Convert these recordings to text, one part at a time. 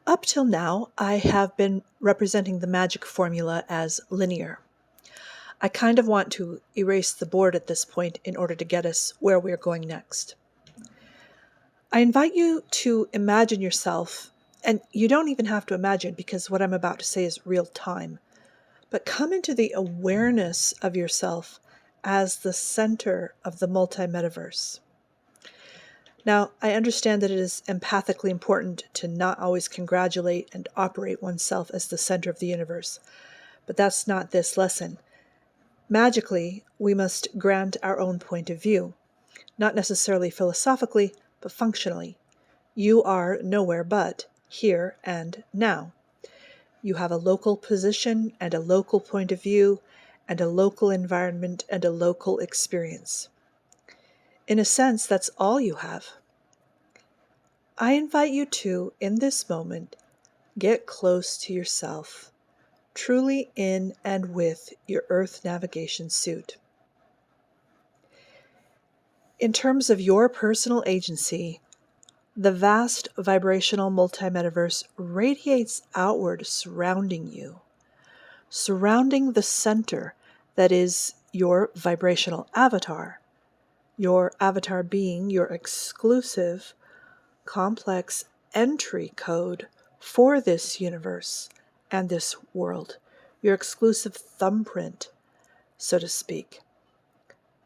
Up till now, I have been representing the magic formula as linear. I kind of want to erase the board at this point in order to get us where we're going next. I invite you to imagine yourself, and you don't even have to imagine because what I'm about to say is real time, but come into the awareness of yourself as the center of the multi-metaverse. Now, I understand that it is empathically important to not always congratulate and operate oneself as the center of the universe, but that's not this lesson. Magically, we must grant our own point of view, not necessarily philosophically, but functionally. You are nowhere but here and now. You have a local position and a local point of view and a local environment and a local experience. In a sense, that's all you have. I invite you to, in this moment, get close to yourself, truly in and with your Earth navigation suit. In terms of your personal agency, the vast vibrational multi-metaverse radiates outward surrounding you, surrounding the center that is your vibrational avatar, your avatar being your exclusive, complex entry code for this universe and this world, your exclusive thumbprint, so to speak,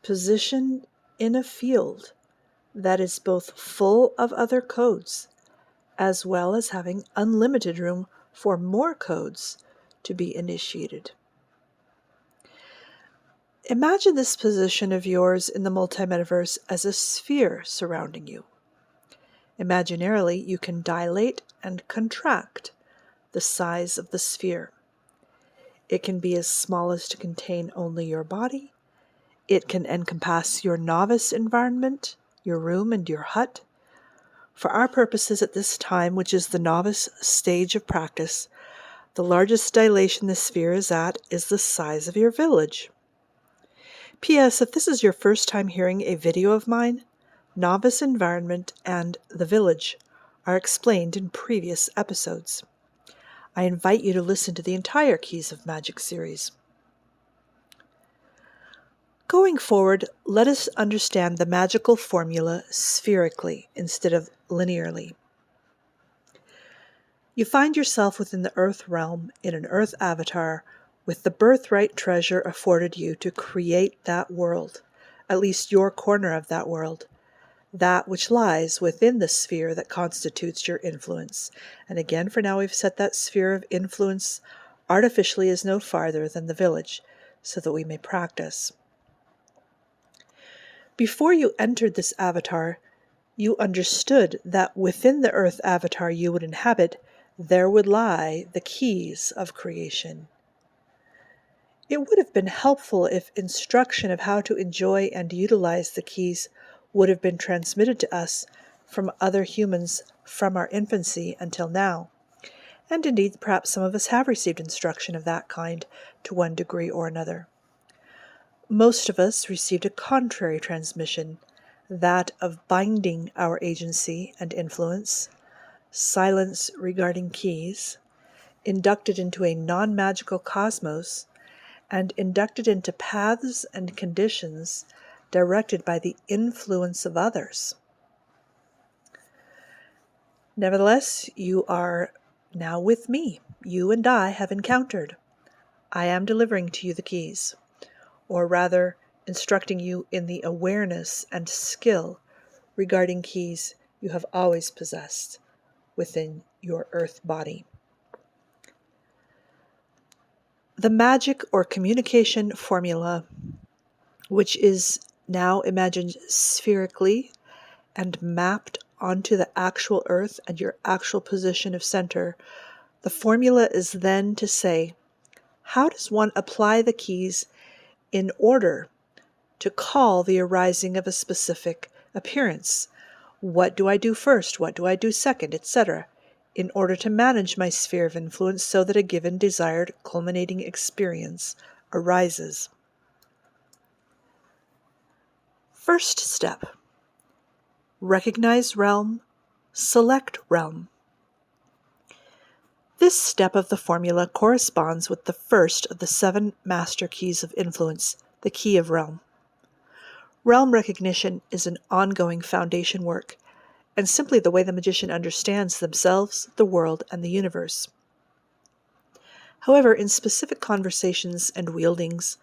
positioned in a field that is both full of other codes, as well as having unlimited room for more codes to be initiated. Imagine this position of yours in the multi-metaverse as a sphere surrounding you. Imaginarily, you can dilate and contract the size of the sphere. It can be as small as to contain only your body. It can encompass your novice environment, your room and your hut. For our purposes at this time, which is the novice stage of practice, the largest dilation the sphere is at is the size of your village. P.S. If this is your first time hearing a video of mine, novice environment and the village are explained in previous episodes. I invite you to listen to the entire Keys of Magic series. Going forward, let us understand the magical formula spherically instead of linearly. You find yourself within the Earth realm in an Earth avatar with the birthright treasure afforded you to create that world, at least your corner of that world, that which lies within the sphere that constitutes your influence. And again, for now, we've set that sphere of influence artificially as no farther than the village, so that we may practice. Before you entered this avatar, you understood that within the Earth avatar you would inhabit, there would lie the keys of creation. It would have been helpful if instruction of how to enjoy and utilize the keys would have been transmitted to us from other humans from our infancy until now. And indeed, perhaps some of us have received instruction of that kind to one degree or another. Most of us received a contrary transmission, that of binding our agency and influence, silence regarding keys, inducted into a non-magical cosmos, and inducted into paths and conditions directed by the influence of others. Nevertheless, you are now with me. You and I have encountered. I am delivering to you the keys, or rather, instructing you in the awareness and skill regarding keys you have always possessed within your earth body. The magic or communication formula, which is now imagined spherically and mapped onto the actual earth and your actual position of center, the formula is then to say, how does one apply the keys in order to call the arising of a specific appearance? What do I do first? What do I do second? Etc. in order to manage my sphere of influence so that a given desired culminating experience arises. First step. Recognize realm, select realm. This step of the formula corresponds with the first of the 7 master keys of influence, the key of realm. Realm recognition is an ongoing foundation work, and simply the way the magician understands themselves, the world, and the universe. However, in specific conversations and wieldings,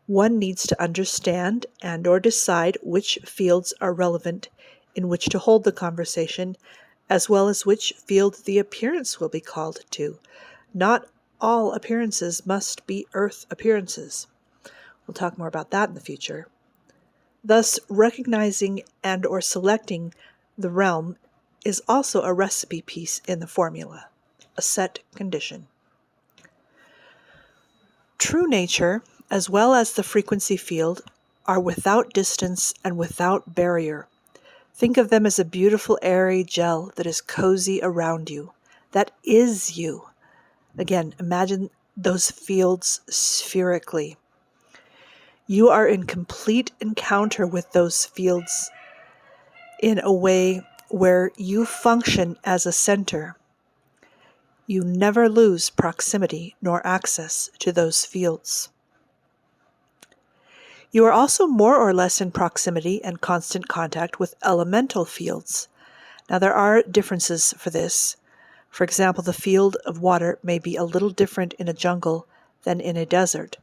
one needs to understand and/or decide which fields are relevant in which to hold the conversation, as well as which field the appearance will be called to. Not all appearances must be earth appearances. We'll talk more about that in the future. Thus, recognizing and/or selecting the realm is also a recipe piece in the formula, a set condition. True nature, as well as the frequency field, are without distance and without barrier. Think of them as a beautiful airy gel that is cozy around you. That is you. Again, imagine those fields spherically. You are in complete encounter with those fields in a way where you function as a center. You never lose proximity nor access to those fields. You are also more or less in proximity and constant contact with elemental fields. Now there are differences for this. For example, the field of water may be a little different in a jungle than in a desert.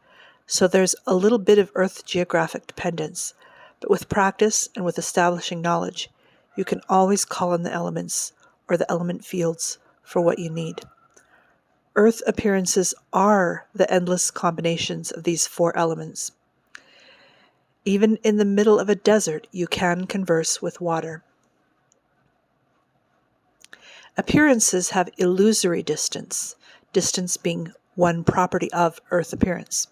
So there's a little bit of Earth geographic dependence. But with practice and with establishing knowledge, you can always call in the elements or the element fields for what you need. Earth appearances are the endless combinations of these 4 elements. Even in the middle of a desert, you can converse with water. Appearances have illusory distance, distance being one property of Earth appearance.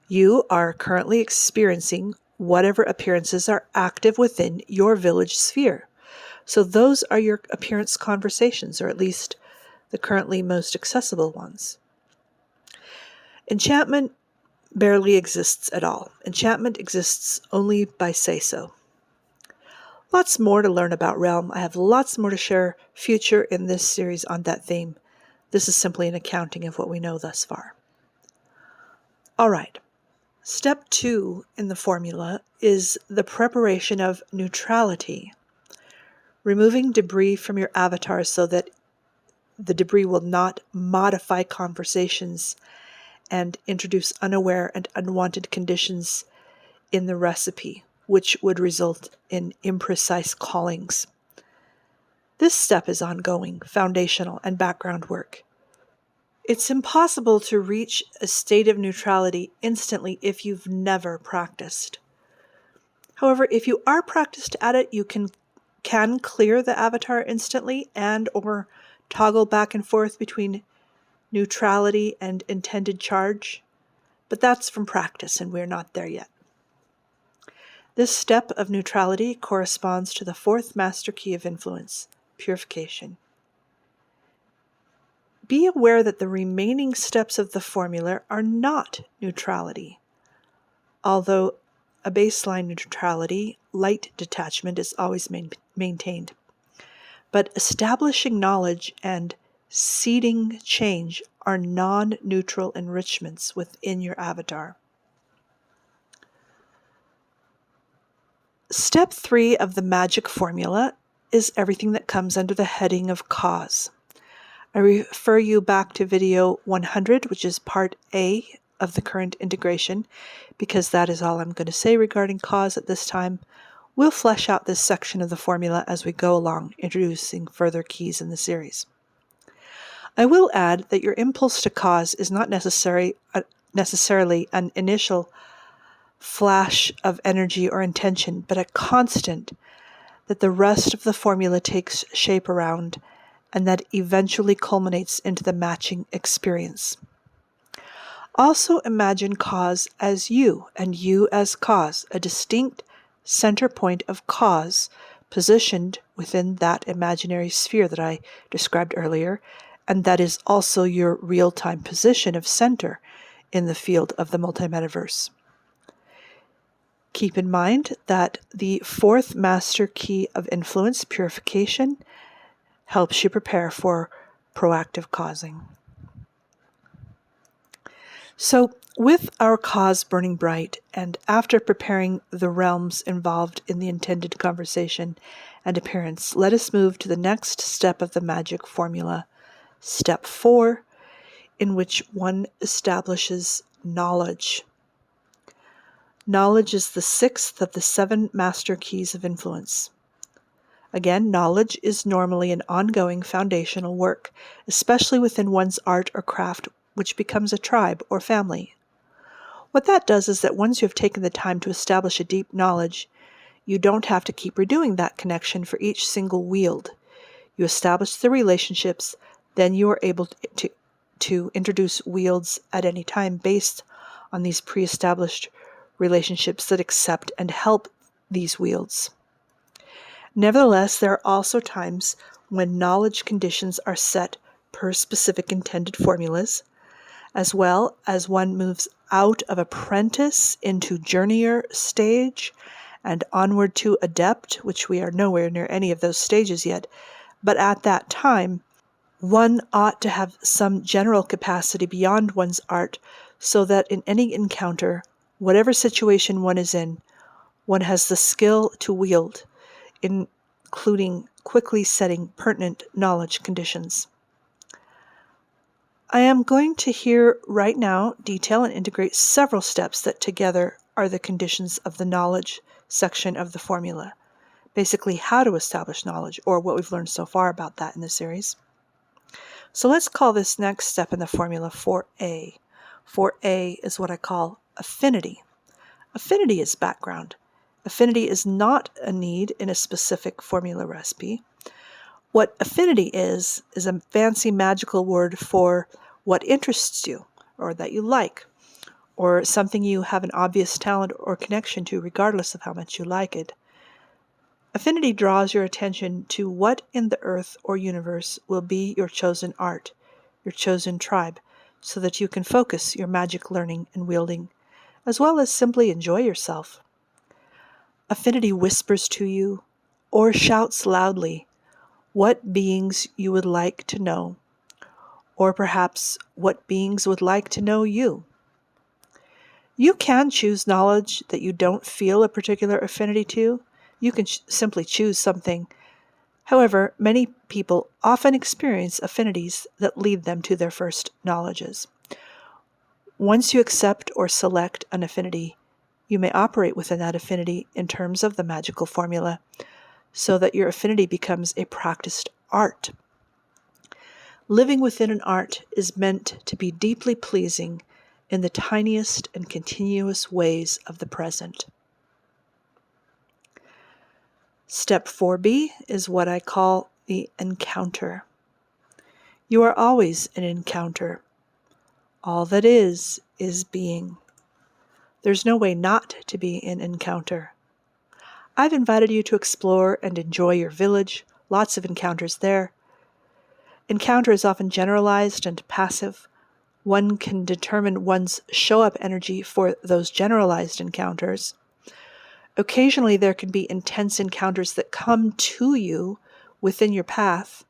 You are currently experiencing whatever appearances are active within your village sphere. So those are your appearance conversations, or at least the currently most accessible ones. Enchantment barely exists at all. Enchantment exists only by say-so. Lots more to learn about realm. I have lots more to share future in this series on that theme. This is simply an accounting of what we know thus far. All right. Step 2 in the formula is the preparation of neutrality. Removing debris from your avatar so that the debris will not modify conversations and introduce unaware and unwanted conditions in the recipe, which would result in imprecise callings. This step is ongoing, foundational, and background work. It's impossible to reach a state of neutrality instantly if you've never practiced. However, if you are practiced at it, you can clear the avatar instantly and/or toggle back and forth between neutrality and intended charge. But that's from practice, and we're not there yet. This step of neutrality corresponds to the 4th master key of influence, purification. Be aware that the remaining steps of the formula are not neutrality. Although a baseline neutrality, light detachment is always maintained. But establishing knowledge and seeding change are non-neutral enrichments within your avatar. Step 3 of the magic formula is everything that comes under the heading of cause. I refer you back to video 100, which is part A of the current integration, because that is all I'm going to say regarding cause at this time. We'll flesh out this section of the formula as we go along, introducing further keys in the series. I will add that your impulse to cause is not necessarily an initial flash of energy or intention, but a constant that the rest of the formula takes shape around and that eventually culminates into the matching experience. Also imagine cause as you and you as cause, a distinct center point of cause positioned within that imaginary sphere that I described earlier, and that is also your real-time position of center in the field of the multi-metaverse. Keep in mind that the 4th master key of influence, purification, helps you prepare for proactive causing. So, with our cause burning bright, and after preparing the realms involved in the intended conversation and appearance, let us move to the next step of the magic formula, step 4, in which one establishes knowledge. Knowledge is the 6th of the 7 master keys of influence. Again, knowledge is normally an ongoing foundational work, especially within one's art or craft, which becomes a tribe or family. What that does is that once you have taken the time to establish a deep knowledge, you don't have to keep redoing that connection for each single wield. You establish the relationships, then you are able to introduce wields at any time based on these pre-established relationships that accept and help these wields. Nevertheless, there are also times when knowledge conditions are set per specific intended formulas, as well as one moves out of apprentice into journeyer stage and onward to adept, which we are nowhere near any of those stages yet. But at that time, one ought to have some general capacity beyond one's art so that in any encounter, whatever situation one is in, one has the skill to wield, including quickly setting pertinent knowledge conditions. I am going to here right now detail and integrate several steps that together are the conditions of the knowledge section of the formula. Basically, how to establish knowledge, or what we've learned so far about that in the series. So let's call this next step in the formula 4A. 4A is what I call affinity. Affinity is background. Affinity is not a need in a specific formula recipe. What affinity is a fancy magical word for what interests you, or that you like, or something you have an obvious talent or connection to regardless of how much you like it. Affinity draws your attention to what in the earth or universe will be your chosen art, your chosen tribe, so that you can focus your magic learning and wielding, as well as simply enjoy yourself. Affinity whispers to you, or shouts loudly, what beings you would like to know, or perhaps what beings would like to know you. You can choose knowledge that you don't feel a particular affinity to. You can simply choose something. However, many people often experience affinities that lead them to their first knowledges. Once you accept or select an affinity, you may operate within that affinity in terms of the magical formula, so that your affinity becomes a practiced art. Living within an art is meant to be deeply pleasing in the tiniest and continuous ways of the present. Step 4B is what I call the encounter. You are always an encounter. All that is being. There's no way not to be an encounter. I've invited you to explore and enjoy your village, lots of encounters there. Encounter is often generalized and passive. One can determine one's show-up energy for those generalized encounters. Occasionally there can be intense encounters that come to you within your path.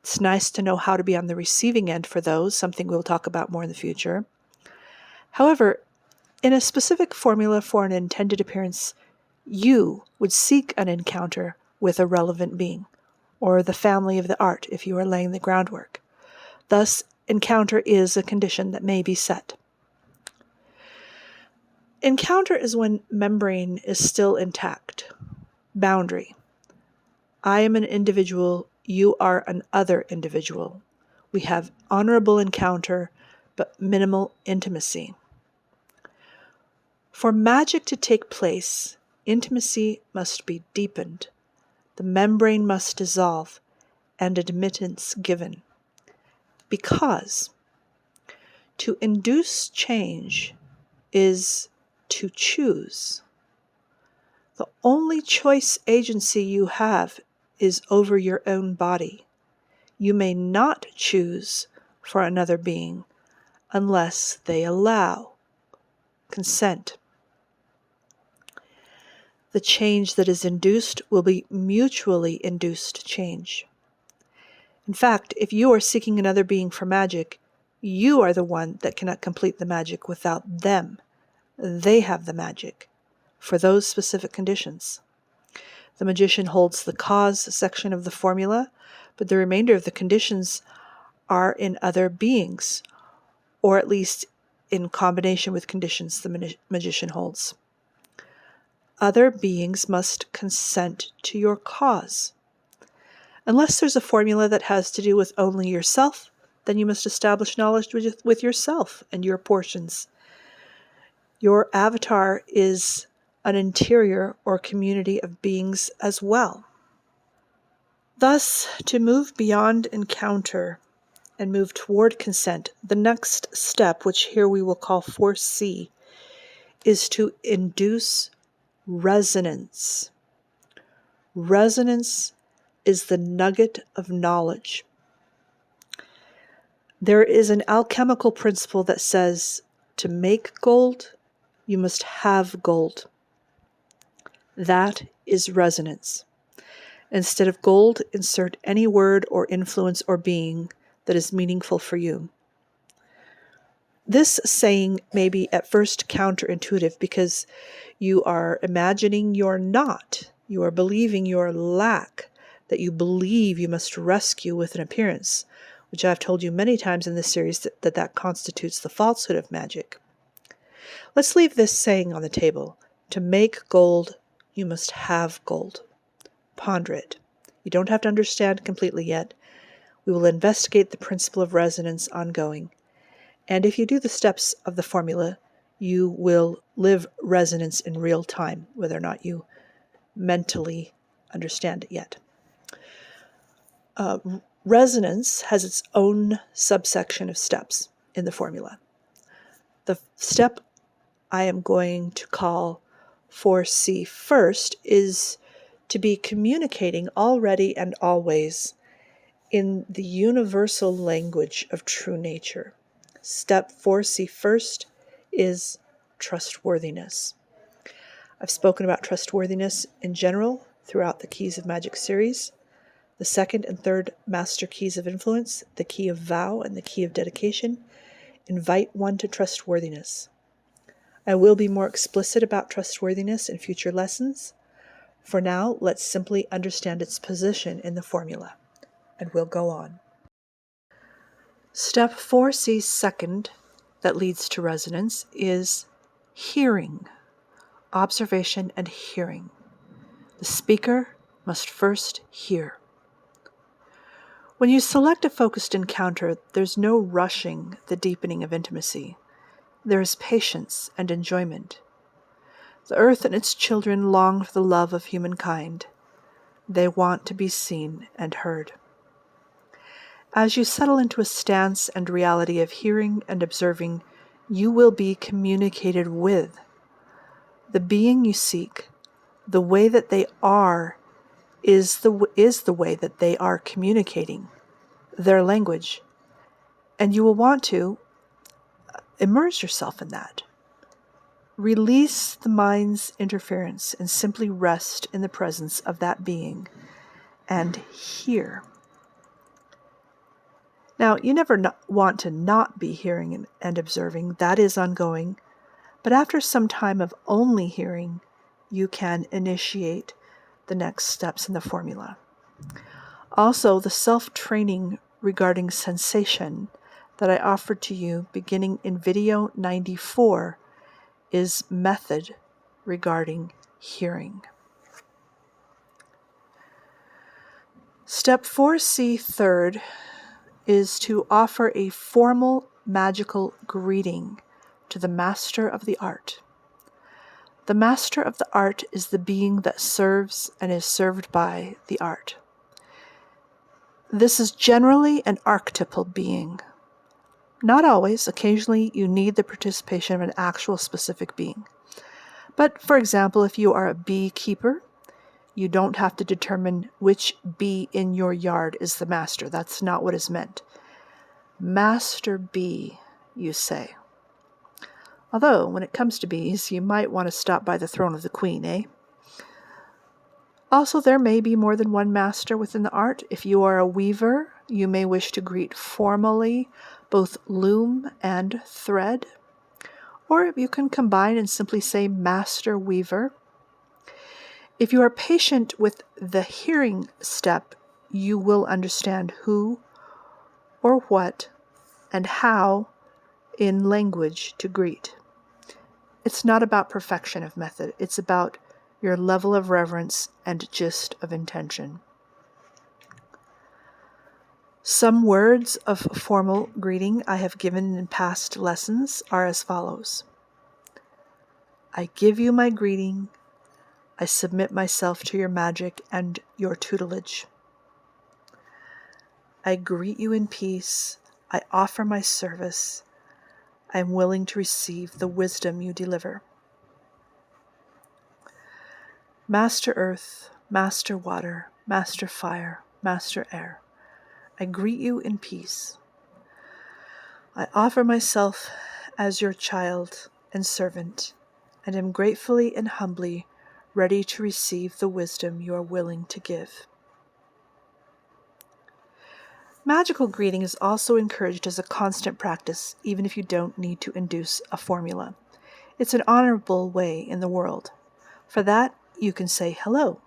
It's nice to know how to be on the receiving end for those, something we'll talk about more in the future. However, in a specific formula for an intended appearance, you would seek an encounter with a relevant being, or the family of the art if you are laying the groundwork. Thus, encounter is a condition that may be set. Encounter is when membrane is still intact. Boundary. I am an individual, you are an other individual. We have honorable encounter, but minimal intimacy. For magic to take place, intimacy must be deepened. The membrane must dissolve, and admittance given. Because to induce change is to choose. The only choice agency you have is over your own body. You may not choose for another being unless they allow consent. The change that is induced will be mutually induced change. In fact, if you are seeking another being for magic, you are the one that cannot complete the magic without them. They have the magic for those specific conditions. The magician holds the cause section of the formula, but the remainder of the conditions are in other beings, or at least in combination with conditions the magician holds. Other beings must consent to your cause. Unless there's a formula that has to do with only yourself, then you must establish knowledge with yourself and your portions. Your avatar is an interior or community of beings as well. Thus, to move beyond encounter and move toward consent, the next step, which here we will call 4C, is to induce resonance. Resonance is the nugget of knowledge. There is an alchemical principle that says, to make gold, you must have gold. That is resonance. Instead of gold, insert any word or influence or being that is meaningful for you. This saying may be at first counterintuitive because you are imagining your not, you are believing your lack, that you believe you must rescue with an appearance, which I've told you many times in this series that constitutes the falsehood of magic. Let's leave this saying on the table. To make gold, you must have gold. Ponder it. You don't have to understand completely yet. We will investigate the principle of resonance ongoing. And if you do the steps of the formula, you will live resonance in real time, whether or not you mentally understand it yet. Resonance has its own subsection of steps in the formula. The step I am going to call 4C first is to be communicating already and always in the universal language of true nature. Step 4C first is trustworthiness. I've spoken about trustworthiness in general throughout the Keys of Magic series. The second and third master keys of influence, the key of vow and the key of dedication, invite one to trustworthiness. I will be more explicit about trustworthiness in future lessons. For now, let's simply understand its position in the formula, and we'll go on. Step 4C second, that leads to resonance, is hearing, observation and hearing. The speaker must first hear. When you select a focused encounter, there's no rushing the deepening of intimacy. There is patience and enjoyment. The earth and its children long for the love of humankind. They want to be seen and heard. As you settle into a stance and reality of hearing and observing, you will be communicated with. The being you seek, the way that they are, is the way that they are communicating, their language. And you will want to immerse yourself in that. Release the mind's interference and simply rest in the presence of that being and hear. Now, you never want to not be hearing and observing. That is ongoing. But after some time of only hearing, you can initiate the next steps in the formula. Also, the self-training regarding sensation that I offered to you beginning in video 94 is method regarding hearing. Step 4C third is to offer a formal magical greeting to the master of the art. The master of the art is the being that serves and is served by the art. This is generally an archetypal being. Not always. Occasionally, you need the participation of an actual specific being. But, for example, if you are a beekeeper, you don't have to determine which bee in your yard is the master. That's not what is meant. Master bee, you say. Although, when it comes to bees, you might want to stop by the throne of the queen, eh? Also, there may be more than one master within the art. If you are a weaver, You may wish to greet formally, both loom and thread, or you can combine and simply say Master Weaver. If you are patient with the hearing step, you will understand who or what and how in language to greet. It's not about perfection of method, it's about your level of reverence and gist of intention. Some words of formal greeting I have given in past lessons are as follows. I give you my greeting. I submit myself to your magic and your tutelage. I greet you in peace. I offer my service. I am willing to receive the wisdom you deliver. Master Earth, Master Water, Master Fire, Master Air, I greet you in peace. I offer myself as your child and servant, and am gratefully and humbly ready to receive the wisdom you are willing to give. Magical greeting is also encouraged as a constant practice, even if you don't need to induce a formula. It's an honorable way in the world. For that, you can say hello.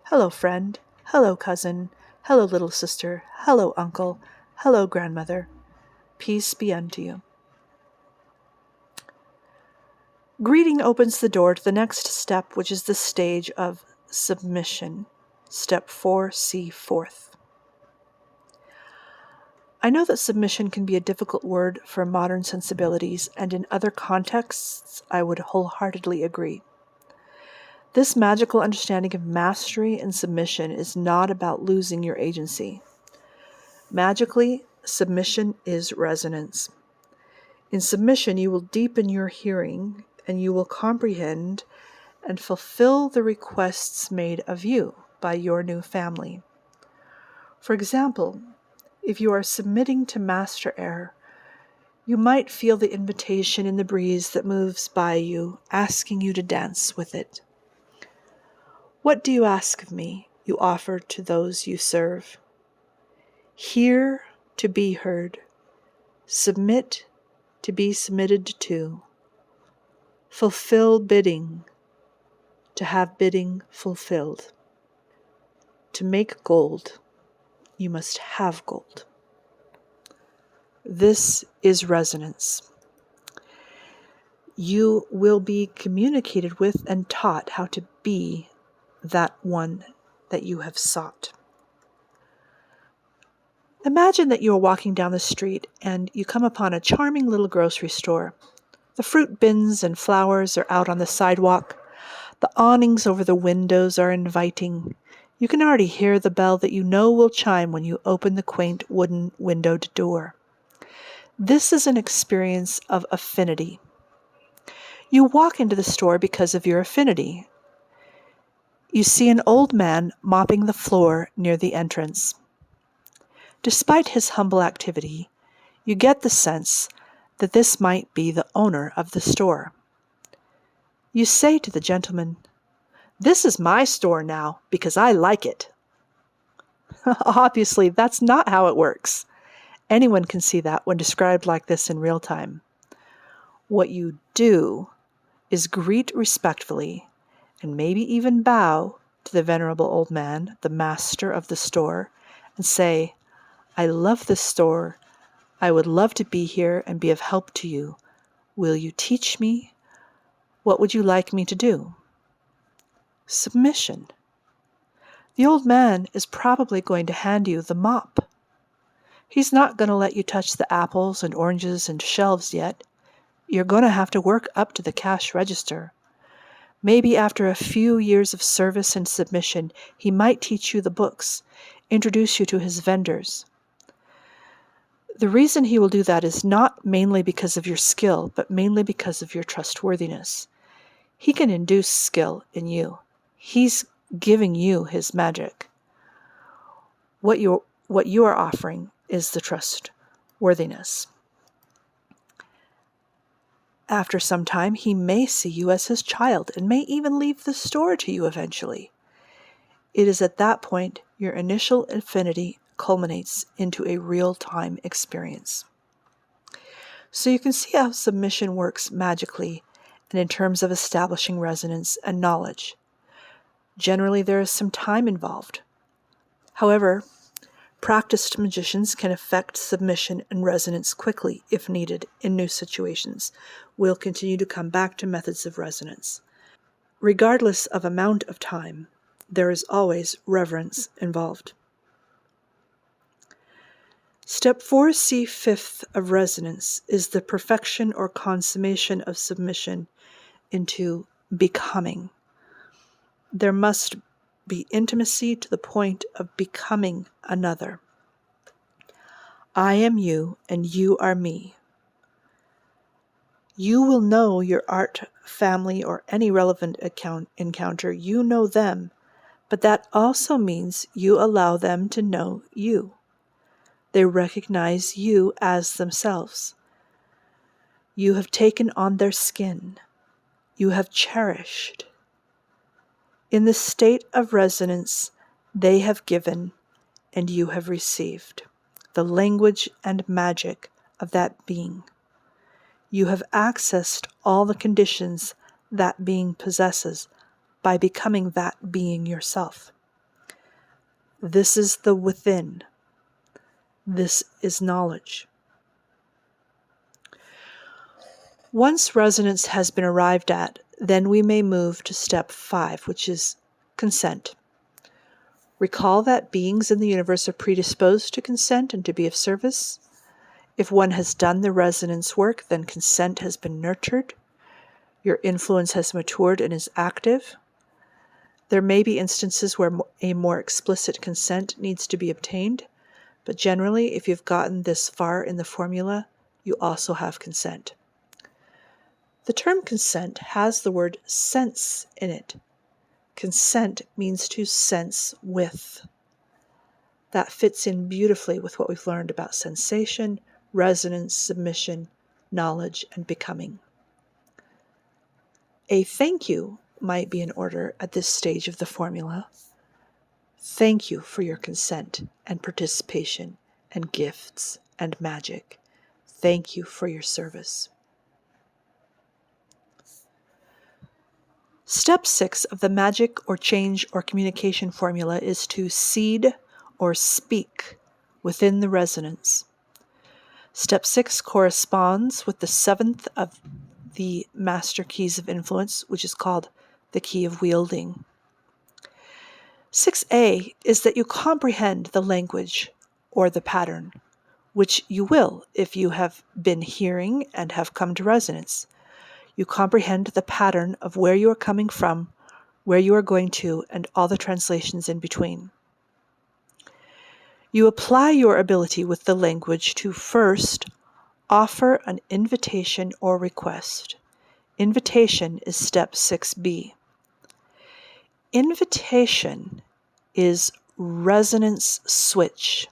Hello, friend. Hello, cousin. Hello, little sister. Hello, uncle. Hello, grandmother. Peace be unto you. Greeting opens the door to the next step, which is the stage of submission. Step 4C, fourth. I know that submission can be a difficult word for modern sensibilities, and in other contexts, I would wholeheartedly agree. This magical understanding of mastery and submission is not about losing your agency. Magically, submission is resonance. In submission, you will deepen your hearing, and you will comprehend and fulfill the requests made of you by your new family. For example, if you are submitting to Master Air, you might feel the invitation in the breeze that moves by you, asking you to dance with it. What do you ask of me? You offer to those you serve. Hear to be heard. Submit to be submitted to. Fulfill bidding, to have bidding fulfilled. To make gold, you must have gold. This is resonance. You will be communicated with and taught how to be that one that you have sought. Imagine that you are walking down the street and you come upon a charming little grocery store. The fruit bins and flowers are out on the sidewalk. The awnings over the windows are inviting. You can already hear the bell that you know will chime when you open the quaint wooden windowed door. This is an experience of affinity. You walk into the store because of your affinity. You see an old man mopping the floor near the entrance. Despite his humble activity, you get the sense that this might be the owner of the store. You say to the gentleman, "This is my store now because I like it." Obviously, that's not how it works. Anyone can see that when described like this in real time. What you do is greet respectfully and maybe even bow to the venerable old man, the master of the store, and say, "I love this store. I would love to be here and be of help to you. Will you teach me? What would you like me to do?" Submission. The old man is probably going to hand you the mop. He's not going to let you touch the apples and oranges and shelves yet. You're going to have to work up to the cash register. Maybe after a few years of service and submission, he might teach you the books, introduce you to his vendors. The reason he will do that is not mainly because of your skill, but mainly because of your trustworthiness. He can induce skill in you. He's giving you his magic. What you are offering is the trustworthiness. After some time, he may see you as his child and may even leave the store to you eventually. It is at that point your initial affinity culminates into a real-time experience. So you can see how submission works magically and in terms of establishing resonance and knowledge. Generally, there is some time involved. However, practiced magicians can effect submission and resonance quickly if needed in new situations. We'll continue to come back to methods of resonance. Regardless of amount of time, there is always reverence involved. Step 4C, fifth of resonance, is the perfection or consummation of submission into becoming. There must be intimacy to the point of becoming another. I am you and you are me. You will know your art, family, or any relevant encounter. You know them, but that also means you allow them to know you. They recognize you as themselves. You have taken on their skin. You have cherished. In the state of resonance, they have given and you have received the language and magic of that being. You have accessed all the conditions that being possesses by becoming that being yourself. This is the within. This is knowledge. Once resonance has been arrived at, then we may move to step 5, which is consent. Recall that beings in the universe are predisposed to consent and to be of service. If one has done the resonance work, then consent has been nurtured. Your influence has matured and is active. There may be instances where a more explicit consent needs to be obtained, but generally, if you've gotten this far in the formula, you also have consent. The term consent has the word sense in it. Consent means to sense with. That fits in beautifully with what we've learned about sensation, resonance, submission, knowledge, and becoming. A thank you might be in order at this stage of the formula. Thank you for your consent and participation and gifts and magic. Thank you for your service. Step 6 of the magic or change or communication formula is to seed or speak within the resonance. Step 6 corresponds with the 7th of the master keys of influence, which is called the key of wielding. 6A is that you comprehend the language or the pattern, which you will if you have been hearing and have come to resonance. You comprehend the pattern of where you are coming from, where you are going to, and all the translations in between. You apply your ability with the language to first offer an invitation or request. Invitation is step 6B. Invitation is resonance switch.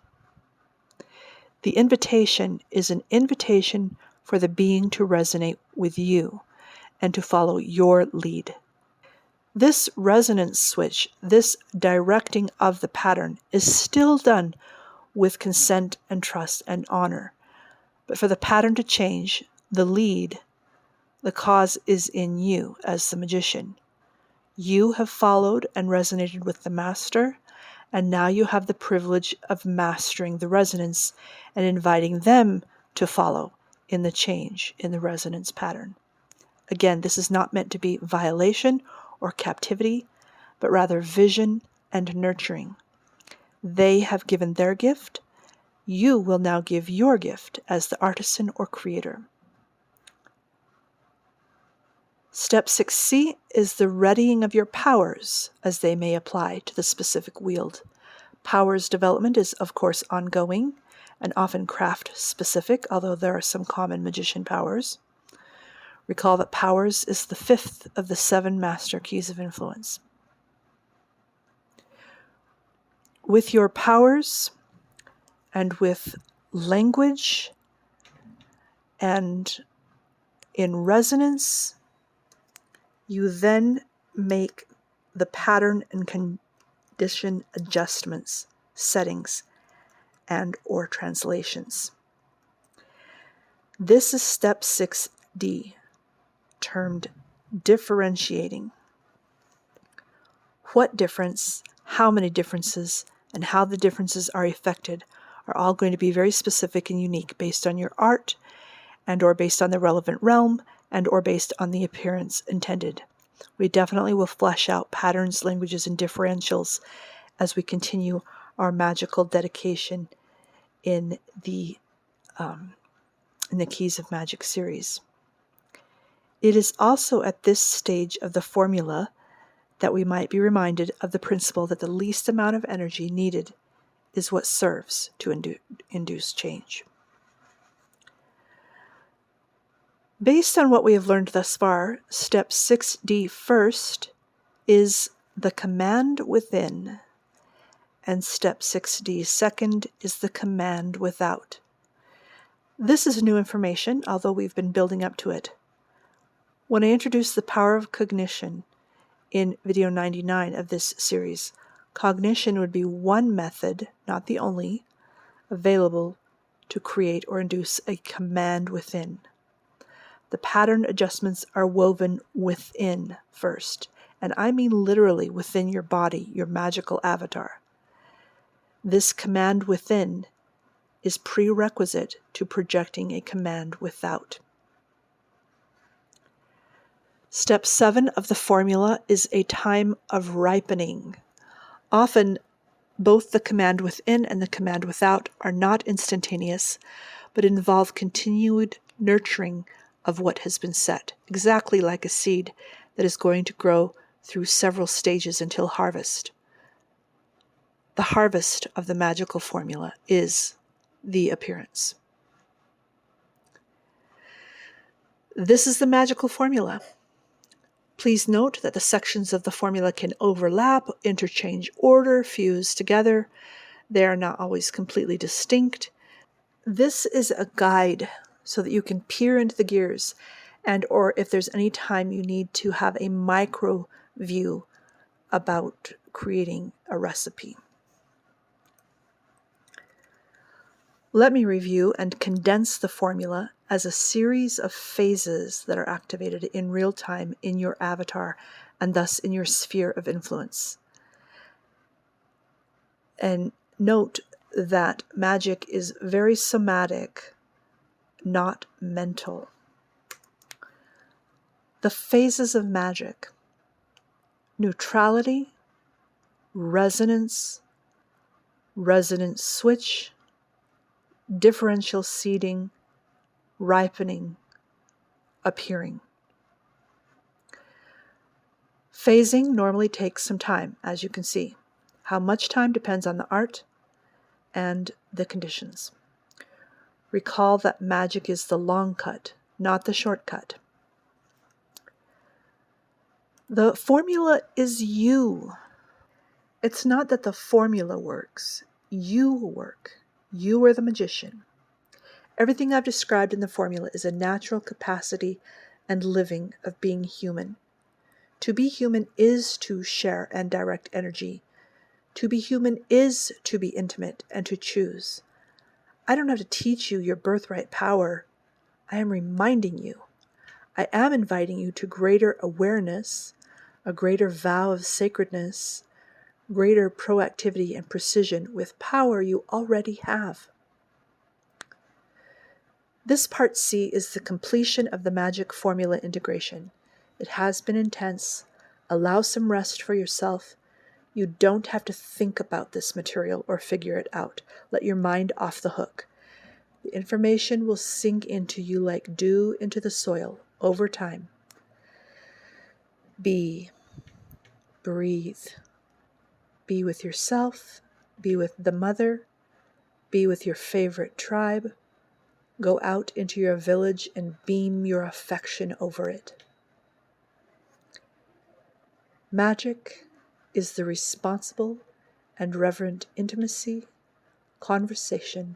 The invitation is an invitation for the being to resonate with you and to follow your lead. This resonance switch, this directing of the pattern, is still done with consent and trust and honor. But for the pattern to change, the lead, the cause is in you as the magician. You have followed and resonated with the master, and now you have the privilege of mastering the resonance and inviting them to follow in the change in the resonance pattern. Again, this is not meant to be violation or captivity, but rather vision and nurturing. They have given their gift. You will now give your gift as the artisan or creator. Step 6C is the readying of your powers as they may apply to the specific wield. Powers development is, of course, ongoing and often craft-specific, although there are some common magician powers. Recall that powers is the 5th of the 7 master keys of influence. With your powers and with language and in resonance, you then make the pattern and condition adjustments, settings, and or translations. This is step 6D, termed differentiating. What difference, how many differences, and how the differences are effected are all going to be very specific and unique based on your art and or based on the relevant realm and or based on the appearance intended. We definitely will flesh out patterns, languages, and differentials as we continue our magical dedication in the Keys of Magic series. It is also at this stage of the formula that we might be reminded of the principle that the least amount of energy needed is what serves to induce change. Based on what we have learned thus far, step 6D first is the command within, and step 6D second is the command without. This is new information, although we've been building up to it. When I introduced the power of cognition in video 99 of this series, cognition would be one method, not the only, available to create or induce a command within. The pattern adjustments are woven within first, and I mean literally within your body, your magical avatar. This command within is prerequisite to projecting a command without. Step 7 of the formula is a time of ripening. Often, both the command within and the command without are not instantaneous, but involve continued nurturing of what has been set, exactly like a seed that is going to grow through several stages until harvest. The harvest of the magical formula is the appearance. This is the magical formula. Please note that the sections of the formula can overlap, interchange order, fuse together. They are not always completely distinct. This is a guide so that you can peer into the gears, and or if there's any time you need to have a micro view about creating a recipe. Let me review and condense the formula as a series of phases that are activated in real time in your avatar and thus in your sphere of influence. And note that magic is very somatic, not mental. The phases of magic: neutrality, resonance, resonance switch, differential seeding, ripening, appearing. Phasing normally takes some time, as you can see. How much time depends on the art and the conditions. Recall that magic is the long cut, not the shortcut. The formula is you. It's not that the formula works. You work. You are the magician. Everything I've described in the formula is a natural capacity and living of being human. To be human is to share and direct energy. To be human is to be intimate and to choose. I don't have to teach you your birthright power. I am reminding you. I am inviting you to greater awareness, a greater vow of sacredness, greater proactivity and precision with power you already have. This part C is the completion of the magic formula integration. It has been intense. Allow some rest for yourself. You don't have to think about this material or figure it out. Let your mind off the hook. The information will sink into you like dew into the soil over time. Be, breathe. Be with yourself. Be with the mother. Be with your favorite tribe. Go out into your village and beam your affection over it. Magic is the responsible and reverent intimacy, conversation,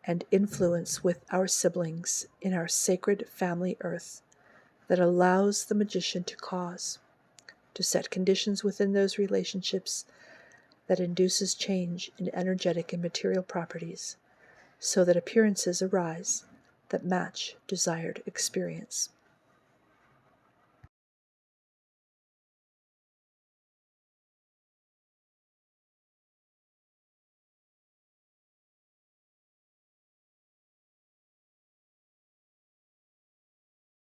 and influence with our siblings in our sacred family earth that allows the magician to cause, to set conditions within those relationships that induces change in energetic and material properties, so that appearances arise that match desired experience.